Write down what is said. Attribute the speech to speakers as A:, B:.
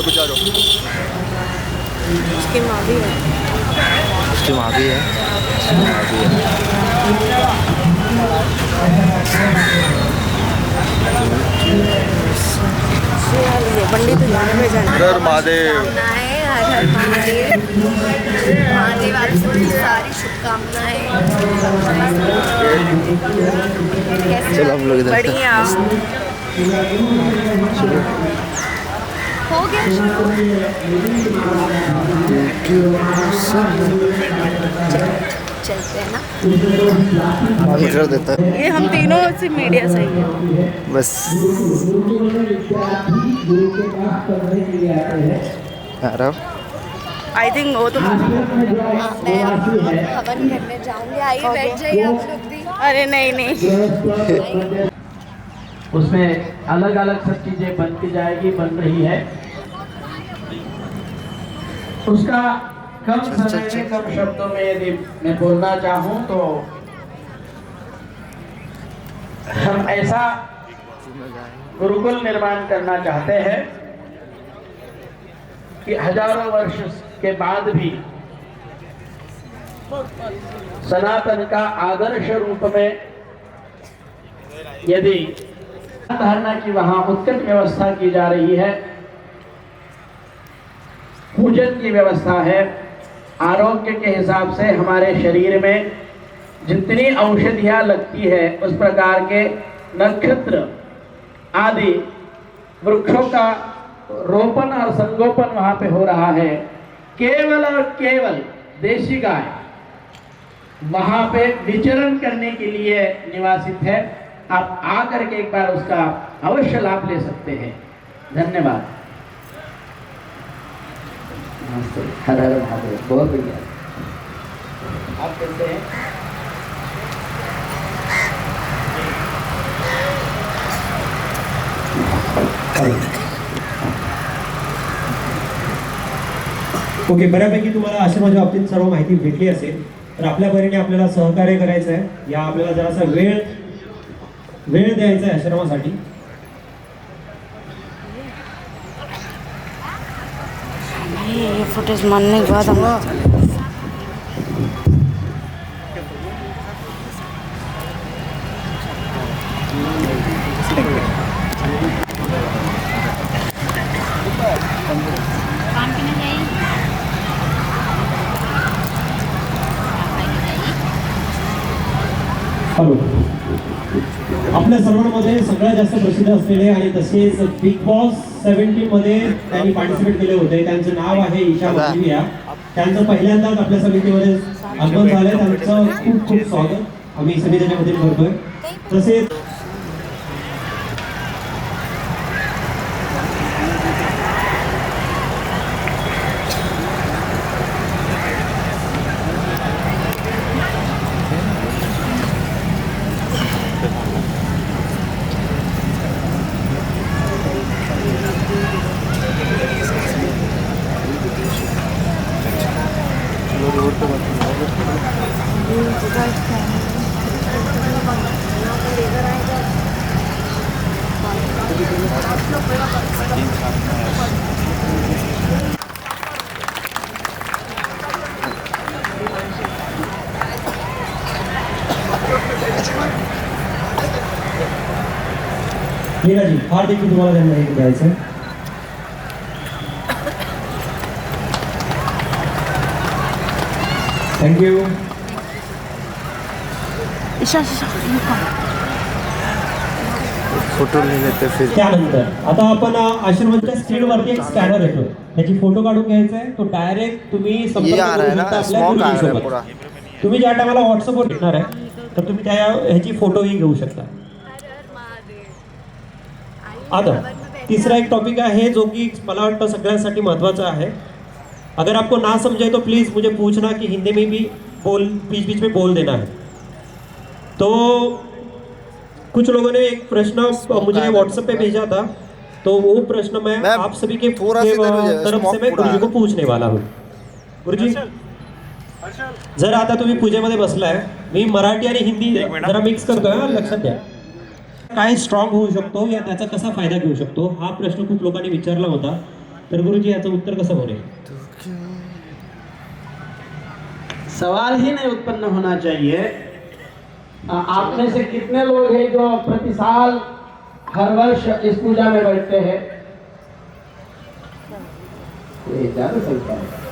A: बेचारो बेचारो।
B: उसकी माँ भी है।
A: उसकी माँ भी है। उसकी माँ भी है।
B: ये पंडित गाने में जाना।
A: हर हर महादेव।
B: शुभकामनाएं, हर हर महादेव। महादेव आप सबकी सारी शुभकामनाएं। कैसे
A: चलो हम लोग इधर से।
B: बढ़िया। हो गया चलते हैं ना।
A: पानी कर देता है
B: ये हम तीनों से मीडिया से ही है
A: बस।
B: आई थिंक वो तो मैं हवन करने जाऊंगी। आइए बैठ जाइए आप लोग भी। अरे नहीं नहीं
C: उसमें अलग अलग सब चीजें बनती जाएगी, बन रही है। उसका कम समय में कम शब्दों में यदि मैं बोलना चाहूं तो हम ऐसा गुरुकुल निर्माण करना चाहते हैं कि हजारों वर्ष के बाद भी सनातन का आदर्श रूप में यदि धारणा की वहां उत्कट व्यवस्था की जा रही है, पूजन की व्यवस्था है। आरोग्य के हिसाब से हमारे शरीर में जितनी औषधियां लगती है उस प्रकार के नक्षत्र आदि वृक्षों का रोपण और संगोपन वहां पे हो रहा है। केवल और केवल देशी गाय वहां पे विचरण करने के लिए निवासित है। आप आकर के एक बार उसका अवश्य लाभ ले सकते हैं। धन्यवाद। नमस्ते। हर हर महादेव। बहुत बढ़िया। आप कैसे हैं?
D: ओके, बऱ्यापैकी तुम्हाला आश्रमाच्या बाबतीत सर्व माहिती भेटली असेल. तर आपल्या परीने आपल्याला सहकार्य करायचं आहे. या आपल्याला जरासा वेळ द्यायचा आहे आश्रमासाठी.
B: ये फुटेज मानने के बाद हम
D: हॅलो, आपल्या सर्वांमध्ये सगळ्यात जास्त प्रसिद्ध असलेले आणि तसेच बिग बॉस 17 मध्ये त्यांनी पार्टिसिपेट केले होते, त्यांचं नाव आहे ईशा मछलिया. त्यांचं पहिल्यांदाच आपल्या समितीमध्ये आगमन झालंय. त्यांचं खूप खूप स्वागत आम्ही समितीच्या वतीने करतोय. तसेच मीराजी, फार देखील तुम्हाला त्यांना हे द्यायचं. थँक्यू.
A: फोटो ले लेते फिर.
D: त्यानंतर आता आपण आश्रमाच्या स्क्रीनवरती एक स्कॅनर येतो, त्याची फोटो काढून घ्यायचा आहे. तो डायरेक्ट तुम्ही संपर्क करू शकता आपल्या गुरुजींसोबत. तुम्ही ज्या टायमाला व्हॉट्सअपवर भेटणार आहे तर तुम्ही त्या ह्याची फोटोही घेऊ शकता. आता तीसरा एक टॉपिक है जो कि मला वाटतं सगळ्यांसाठी महत्त्वाचा है. अगर आपको ना समझे तो प्लीज़ मुझे पूछना कि हिंदी में भी बीच बीच में बोल देना है. तो कुछ लोगों ने एक प्रश्न मुझे व्हाट्सएप पे भेजा था, तो वो प्रश्न मैं आप सभी के तरफ से मैं गुरुजी को पूछने वाला हूँ. गुरुजी, जर आता तुम्ही पूजेमध्ये बसलाय, मी मराठी आणि हिंदी जरा मिक्स करतोय, लक्षात द्या. काय स्ट्रॉंग होऊ शकतो या त्याचा कसा फायदा घेऊ शकतो हा प्रश्न खूप लोकांनी विचारला होता. तर गुरुजी याचं उत्तर कसं बनेल?
C: सवाल ही नहीं उत्पन्न होना चाहिए। आप में से कितने लोग हैं जो प्रति साल हर वर्ष इस पूजा में बैठते हैं? ये ज्यादा संख्या है।